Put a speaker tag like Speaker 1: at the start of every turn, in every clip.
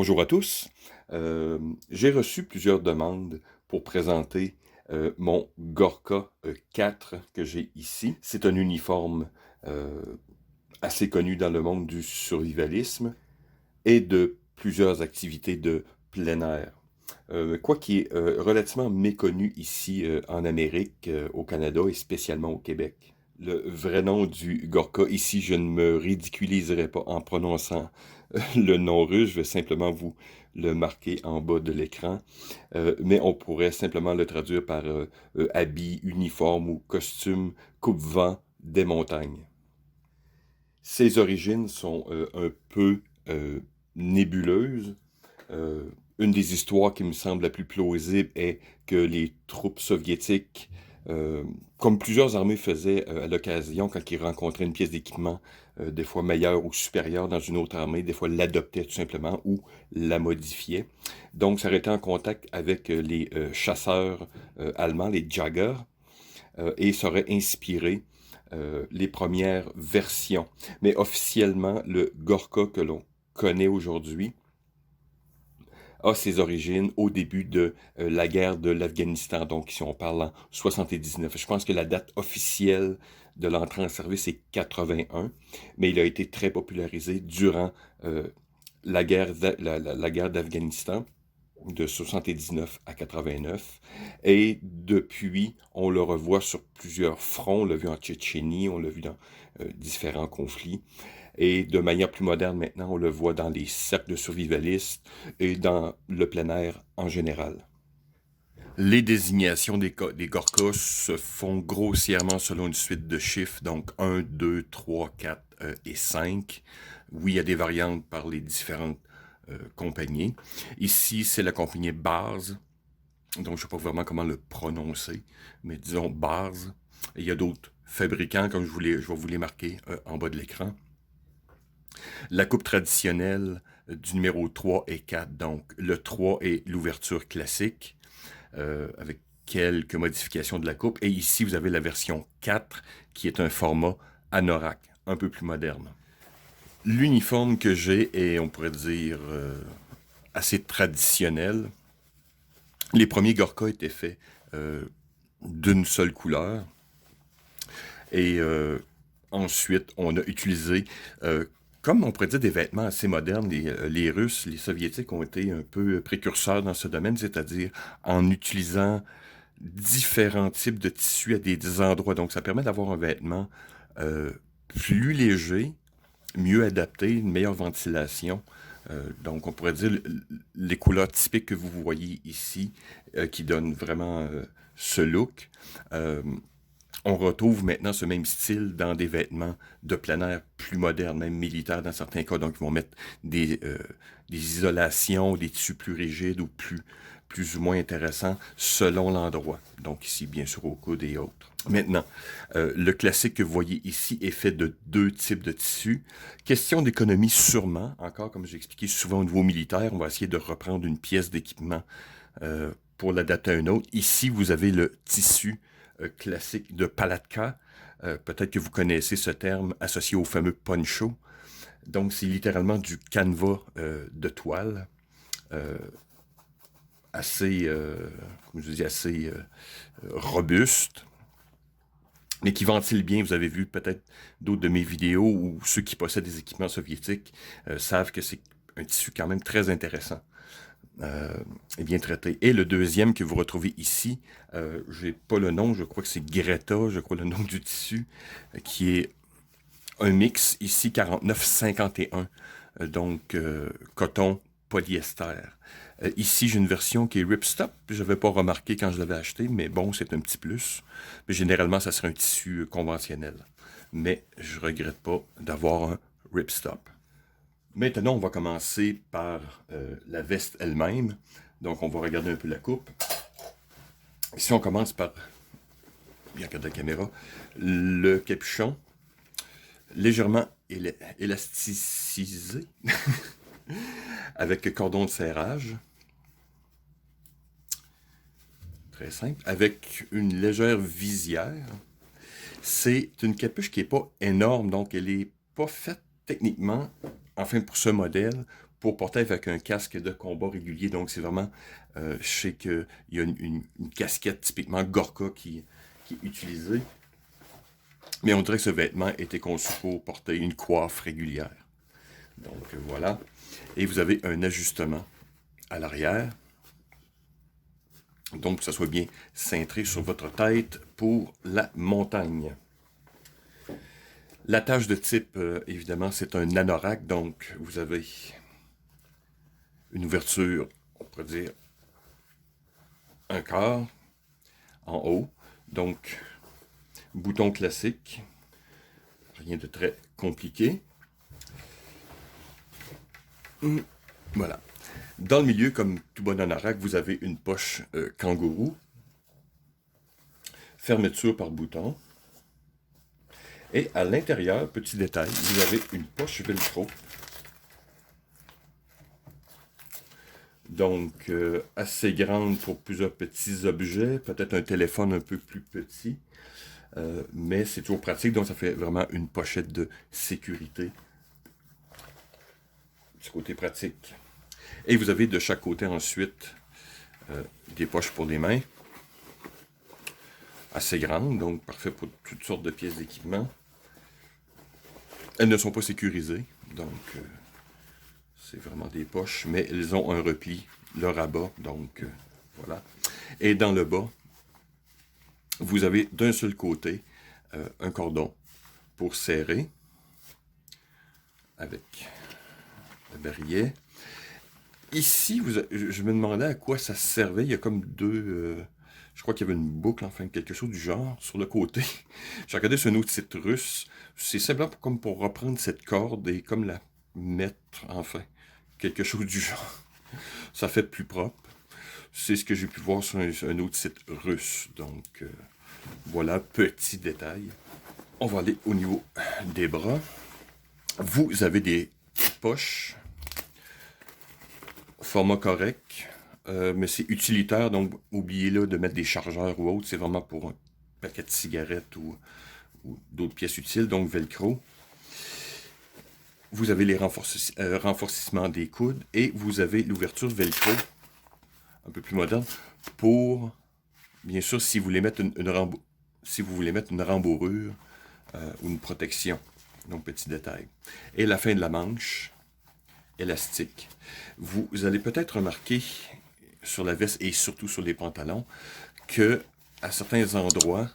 Speaker 1: Bonjour à tous. J'ai reçu plusieurs demandes pour présenter mon Gorka 4 que j'ai ici. C'est un uniforme euh, assez connu dans le monde du survivalisme et de plusieurs activités de plein air. Quoi qui est relativement méconnu ici en Amérique, au Canada et spécialement au Québec. Le vrai nom du Gorka, ici, je ne me ridiculiserai pas en prononçant le nom russe, je vais simplement vous le marquer en bas de l'écran, mais on pourrait simplement le traduire par habit, uniforme ou costume coupe-vent des montagnes. Ses origines sont un peu nébuleuses. Euh, une des histoires qui me semble la plus plausible est que les troupes soviétiques, euh, comme plusieurs armées faisaient à l'occasion, quand ils rencontraient une pièce d'équipement, des fois meilleure ou supérieure dans une autre armée, des fois l'adoptaient tout simplement ou la modifiaient. Donc, ça aurait été en contact avec les chasseurs allemands, les Jäger, et ça aurait inspiré les premières versions. Mais officiellement, le Gorka que l'on connaît aujourd'hui a ses origines au début de la guerre de l'Afghanistan, donc si on parle en 79. Je pense que la date officielle de l'entrée en service est 81, mais il a été très popularisé durant la guerre d'Afghanistan de 79 à 89. Et depuis, on le revoit sur plusieurs fronts. On l'a vu en Tchétchénie, on l'a vu dans différents conflits. Et de manière plus moderne maintenant, on le voit dans les cercles de survivalistes et dans le plein air en général. Les désignations des Gorkas se font grossièrement selon une suite de chiffres, donc 1, 2, 3, 4 et 5. Oui, il y a des variantes par les différentes compagnies. Ici, c'est la compagnie Bars, donc je ne sais pas vraiment comment le prononcer, mais disons Bars. Et il y a d'autres fabricants, comme je vais vous les marquer en bas de l'écran. La coupe traditionnelle du numéro 3 et 4, donc le 3 est l'ouverture classique, avec quelques modifications de la coupe. Et ici, vous avez la version 4, qui est un format anorak, un peu plus moderne. L'uniforme que j'ai est, on pourrait dire, assez traditionnel. Les premiers Gorka étaient faits d'une seule couleur. Et ensuite, on a utilisé, comme on pourrait dire, des vêtements assez modernes. Les Russes, les Soviétiques ont été un peu précurseurs dans ce domaine, c'est-à-dire en utilisant différents types de tissus à des endroits. Donc, ça permet d'avoir un vêtement euh, plus léger, mieux adapté, une meilleure ventilation. Donc, on pourrait dire les couleurs typiques que vous voyez ici, qui donnent vraiment ce look. Euh, on retrouve maintenant ce même style dans des vêtements de plein air plus modernes, même militaires dans certains cas. Donc, ils vont mettre des isolations, des tissus plus rigides ou plus ou moins intéressants selon l'endroit. Donc, ici, bien sûr, au coude et autres. Maintenant, le classique que vous voyez ici est fait de deux types de tissus. Question d'économie sûrement. Encore, comme j'ai expliqué souvent au niveau militaire, on va essayer de reprendre une pièce d'équipement pour l'adapter à une autre. Ici, vous avez le tissu classique de Palatka. Peut-être que vous connaissez ce terme associé au fameux poncho. Donc, c'est littéralement du canevas de toile, euh, assez, comme je dis, assez robuste, mais qui ventile bien. Vous avez vu peut-être d'autres de mes vidéos où ceux qui possèdent des équipements soviétiques savent que c'est un tissu quand même très intéressant. Et bien traité. Et le deuxième que vous retrouvez ici, j'ai pas le nom, je crois que c'est Greta, je crois le nom du tissu, qui est un mix ici 49-51, donc coton polyester. Ici, j'ai une version qui est ripstop. Je n'avais pas remarqué quand je l'avais acheté, mais bon, c'est un petit plus. Mais généralement, ça serait un tissu conventionnel. Mais je regrette pas d'avoir un ripstop. Maintenant, on va commencer par la veste elle-même. Donc, on va regarder un peu la coupe. Si on commence par, bien regarder la caméra, le capuchon, légèrement élasticisé, avec cordon de serrage. Très simple. Avec une légère visière. C'est une capuche qui n'est pas énorme, donc elle n'est pas faite techniquement, enfin pour ce modèle, pour porter avec un casque de combat régulier. Donc, c'est vraiment, je sais qu'il y a une casquette typiquement Gorka qui est utilisée. Mais on dirait que ce vêtement était conçu pour porter une coiffe régulière. Donc, voilà. Et vous avez un ajustement à l'arrière. Donc, que ça soit bien cintré sur votre tête pour la montagne. L'attache de type, évidemment, c'est un anorak. Donc, vous avez une ouverture, on pourrait dire, un quart en haut. Donc, bouton classique. Rien de très compliqué. Voilà. Dans le milieu, comme tout bon anorak, vous avez une poche kangourou. Fermeture par bouton. Et à l'intérieur, petit détail, vous avez une poche velcro. Donc, assez grande pour plusieurs petits objets. Peut-être un téléphone un peu plus petit. Mais c'est toujours pratique, donc ça fait vraiment une pochette de sécurité. Du côté pratique. Et vous avez de chaque côté ensuite des poches pour les mains. Assez grandes, donc parfait pour toutes sortes de pièces d'équipement. Elles ne sont pas sécurisées, donc c'est vraiment des poches, mais elles ont un repli, le rabat, donc voilà. Et dans le bas, vous avez d'un seul côté un cordon pour serrer avec le barillet. Ici, je me demandais à quoi ça servait. Il y a comme deux... je crois qu'il y avait une boucle, enfin, quelque chose du genre, sur le côté. J'ai regardé sur un autre site russe. C'est simplement comme pour reprendre cette corde et comme la mettre, enfin, quelque chose du genre. Ça fait plus propre. C'est ce que j'ai pu voir sur un autre site russe. Donc, voilà, petit détail. On va aller au niveau des bras. Vous avez des poches. Format correct. Mais c'est utilitaire, donc oubliez là de mettre des chargeurs ou autre. C'est vraiment pour un paquet de cigarettes ou d'autres pièces utiles. Donc, velcro. Vous avez les renforcements des coudes et vous avez l'ouverture velcro, un peu plus moderne, pour, bien sûr, si vous voulez mettre si vous voulez mettre une rembourrure ou une protection. Donc, petit détail. Et la fin de la manche, élastique. Vous allez peut-être remarquer sur la veste et surtout sur les pantalons que à certains endroits,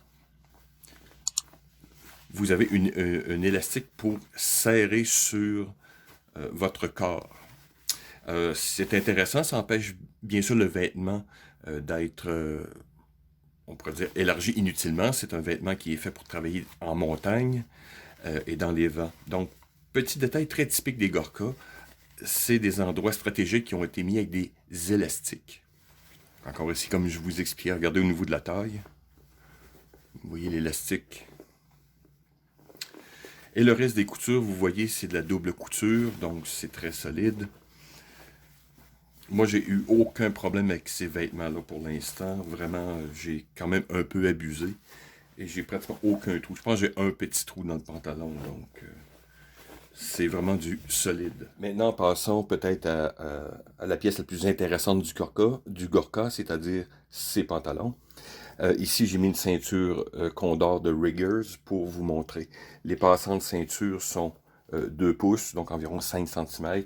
Speaker 1: vous avez un élastique pour serrer sur votre corps. C'est intéressant, ça empêche bien sûr le vêtement d'être, on pourrait dire, élargi inutilement. C'est un vêtement qui est fait pour travailler en montagne et dans les vents. Donc, petit détail très typique des Gorka, c'est des endroits stratégiques qui ont été mis avec des élastiques. Encore ici, comme je vous expliquais, regardez au niveau de la taille. Vous voyez l'élastique. Et le reste des coutures, vous voyez, c'est de la double couture, donc c'est très solide. Moi, j'ai eu aucun problème avec ces vêtements-là pour l'instant. Vraiment, j'ai quand même un peu abusé. Et j'ai pratiquement aucun trou. Je pense que j'ai un petit trou dans le pantalon, donc c'est vraiment du solide. Maintenant, passons peut-être à la pièce la plus intéressante du Gorka, c'est-à-dire ses pantalons. Ici, j'ai mis une ceinture Condor de Riggers pour vous montrer. Les passants de ceinture sont 2 pouces, donc environ 5 cm.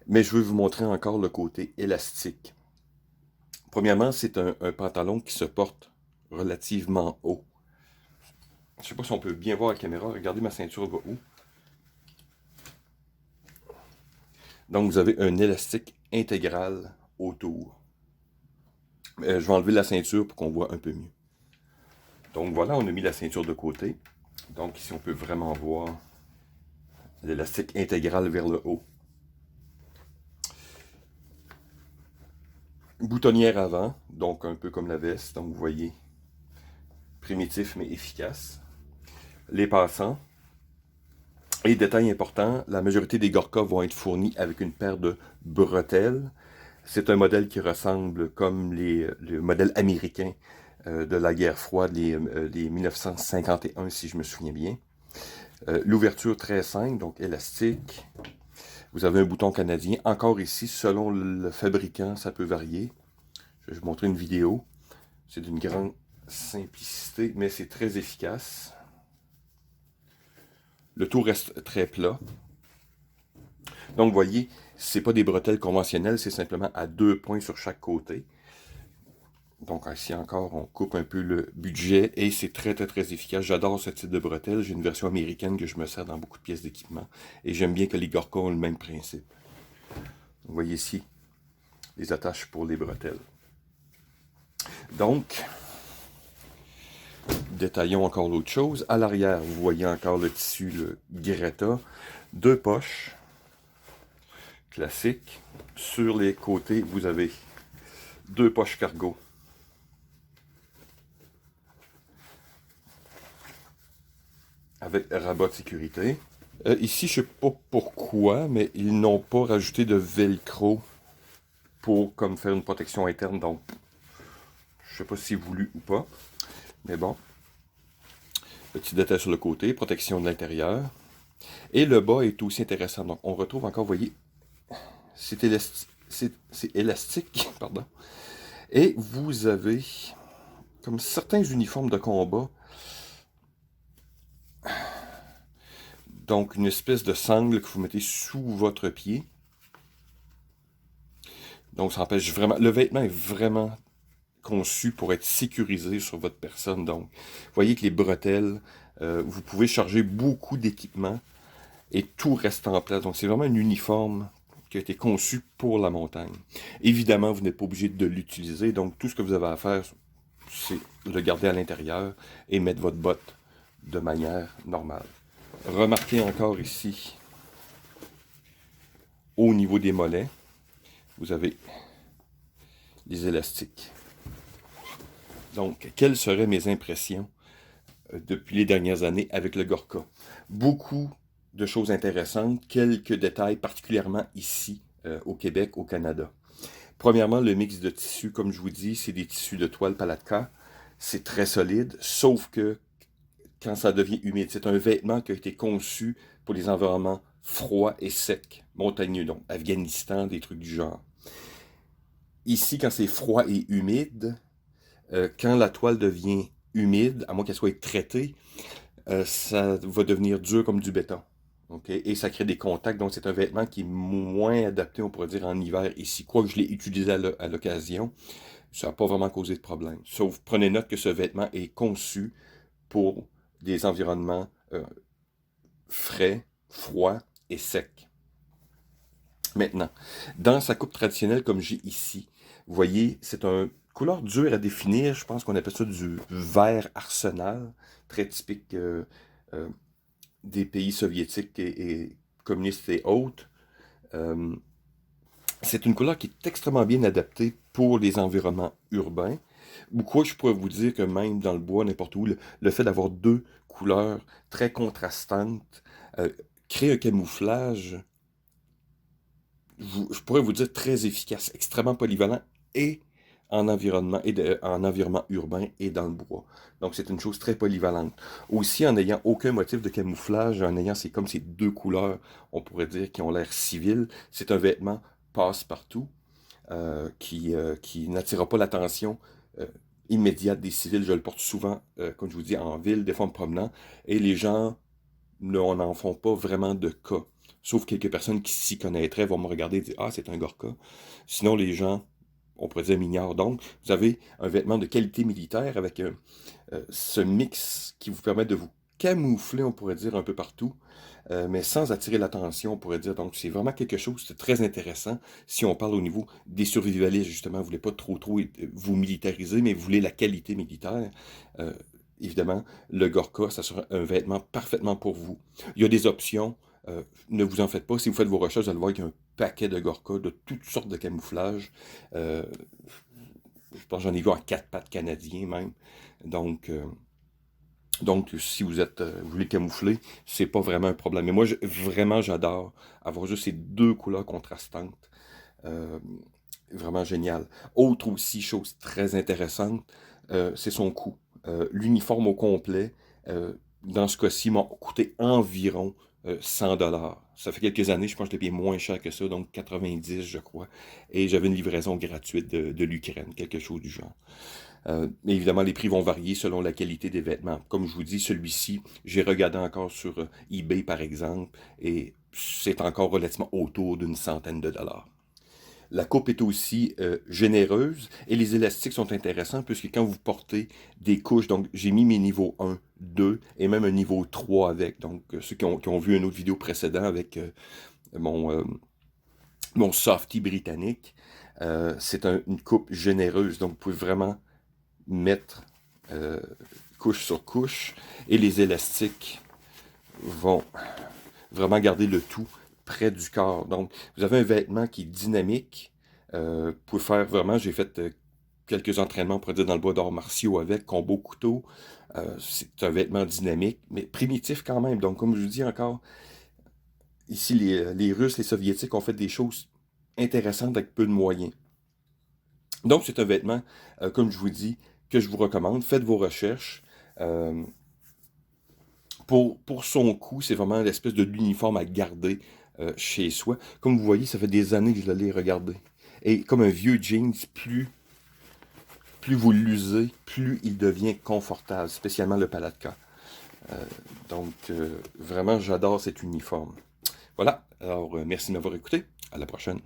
Speaker 1: Mais je veux vous montrer encore le côté élastique. Premièrement, c'est un pantalon qui se porte relativement haut. Je ne sais pas si on peut bien voir la caméra. Regardez, ma ceinture va où. Donc, vous avez un élastique intégral autour. Je vais enlever la ceinture pour qu'on voit un peu mieux. Donc voilà, on a mis la ceinture de côté. Donc ici, on peut vraiment voir l'élastique intégral vers le haut. Boutonnière avant, donc un peu comme la veste. Donc vous voyez, primitif mais efficace. Les passants. Et détail important, la majorité des Gorka vont être fournis avec une paire de bretelles. C'est un modèle qui ressemble comme le modèle américain de la guerre froide, les 1951 si je me souviens bien. L'ouverture très simple, donc élastique. Vous avez un bouton canadien. Encore ici, selon le fabricant, ça peut varier. Je vais vous montrer une vidéo. C'est d'une grande simplicité, mais c'est très efficace. Le tout reste très plat. Donc, vous voyez, ce n'est pas des bretelles conventionnelles, c'est simplement à 2 points sur chaque côté. Donc, ici encore, on coupe un peu le budget et c'est très, très, très efficace. J'adore ce type de bretelles. J'ai une version américaine que je me sers dans beaucoup de pièces d'équipement. Et j'aime bien que les Gorka ont le même principe. Vous voyez ici les attaches pour les bretelles. Donc, détaillons encore l'autre chose. À l'arrière, vous voyez encore le tissu, le Greta. 2 poches classiques. Sur les côtés, vous avez 2 poches cargo. Avec rabat de sécurité. Ici, je ne sais pas pourquoi, mais ils n'ont pas rajouté de velcro pour comme faire une protection interne. Donc, je ne sais pas si c'est voulu ou pas. Mais bon. Petit détail sur le côté, protection de l'intérieur. Et le bas est aussi intéressant. Donc, on retrouve encore, vous voyez, c'est élastique, pardon. Et vous avez, comme certains uniformes de combat, donc une espèce de sangle que vous mettez sous votre pied. Donc, ça empêche vraiment... Le vêtement est vraiment conçu pour être sécurisé sur votre personne. Donc, vous voyez que les bretelles, vous pouvez charger beaucoup d'équipements et tout reste en place. Donc, c'est vraiment un uniforme qui a été conçu pour la montagne. Évidemment, vous n'êtes pas obligé de l'utiliser. Donc, tout ce que vous avez à faire, c'est le garder à l'intérieur et mettre votre botte de manière normale. Remarquez encore ici, au niveau des mollets, vous avez les élastiques. Donc, quelles seraient mes impressions depuis les dernières années avec le Gorka? Beaucoup de choses intéressantes, quelques détails, particulièrement ici, au Québec, au Canada. Premièrement, le mix de tissus, comme je vous dis, c'est des tissus de toile Palatka. C'est très solide, sauf que quand ça devient humide, c'est un vêtement qui a été conçu pour les environnements froids et secs, montagneux, donc Afghanistan, des trucs du genre. Ici, quand c'est froid et humide, quand la toile devient humide, à moins qu'elle soit traitée, ça va devenir dur comme du béton. Okay? Et ça crée des contacts, donc c'est un vêtement qui est moins adapté, on pourrait dire, en hiver. Ici, quoique je l'ai utilisé à l'occasion, ça n'a pas vraiment causé de problème. Sauf, prenez note que ce vêtement est conçu pour des environnements frais, froids et secs. Maintenant, dans sa coupe traditionnelle comme j'ai ici, vous voyez, c'est une couleur dure à définir. Je pense qu'on appelle ça du vert arsenal, très typique des pays soviétiques et communistes et autres. C'est une couleur qui est extrêmement bien adaptée pour les environnements urbains. Ou quoi, je pourrais vous dire que même dans le bois, n'importe où, le fait d'avoir 2 couleurs très contrastantes crée un camouflage, je pourrais vous dire, très efficace, extrêmement polyvalent et en environnement, en environnement urbain et dans le bois. Donc, c'est une chose très polyvalente. Aussi, en n'ayant aucun motif de camouflage, en ayant comme ces 2 couleurs, on pourrait dire, qui ont l'air civil, c'est un vêtement passe-partout qui n'attirera pas l'attention immédiate des civils. Je le porte souvent, comme je vous dis, en ville, des fois en me promenant, et les gens n'en font pas vraiment de cas. Sauf quelques personnes qui s'y connaîtraient vont me regarder et dire « Ah, c'est un Gorka ». Sinon, les gens, on pourrait dire, m'ignorent. Donc, vous avez un vêtement de qualité militaire avec ce mix qui vous permet de vous camoufler, on pourrait dire, un peu partout, mais sans attirer l'attention, on pourrait dire. Donc, c'est vraiment quelque chose de très intéressant si on parle au niveau des survivalistes, justement. Vous ne voulez pas trop vous militariser, mais vous voulez la qualité militaire. Évidemment, le Gorka, ça sera un vêtement parfaitement pour vous. Il y a des options. Ne vous en faites pas. Si vous faites vos recherches, vous allez voir qu'il y a un paquet de Gorka de toutes sortes de camouflages. Je pense que j'en ai vu en 4 pattes canadiens même. Donc si vous voulez camoufler, c'est pas vraiment un problème. Mais moi, vraiment, j'adore avoir juste ces 2 couleurs contrastantes. Vraiment génial. Autre aussi, chose très intéressante, c'est son coût. L'uniforme au complet, dans ce cas-ci, m'a coûté environ $100. Ça fait quelques années, je pense que je l'ai payé moins cher que ça, donc 90, je crois. Et j'avais une livraison gratuite de l'Ukraine, quelque chose du genre. Mais évidemment, les prix vont varier selon la qualité des vêtements. Comme je vous dis, celui-ci, j'ai regardé encore sur eBay, par exemple, et c'est encore relativement autour d'une centaine de dollars. La coupe est aussi généreuse et les élastiques sont intéressants puisque quand vous portez des couches, donc j'ai mis mes niveaux 1, 2 et même un niveau 3 avec. Donc ceux qui ont vu une autre vidéo précédente avec mon, euh, mon softy britannique, c'est une coupe généreuse. Donc vous pouvez vraiment mettre euh, couche sur couche et les élastiques vont vraiment garder le tout près du corps. Donc, vous avez un vêtement qui est dynamique. Vous pouvez faire vraiment, j'ai fait quelques entraînements, pour dire, dans le bois d'arts martiaux avec, combo couteau. C'est un vêtement dynamique, mais primitif quand même. Donc, comme je vous dis encore, ici, les Russes, les Soviétiques ont fait des choses intéressantes avec peu de moyens. Donc, c'est un vêtement, comme je vous dis, que je vous recommande. Faites vos recherches. Euh, pour son coût, c'est vraiment l'espèce de l'uniforme à garder chez soi. Comme vous voyez, ça fait des années que je l'ai regardé. Et comme un vieux jeans, plus vous l'usez, plus il devient confortable, spécialement le Palatka. Donc, vraiment, j'adore cet uniforme. Voilà, alors merci de m'avoir écouté. À la prochaine.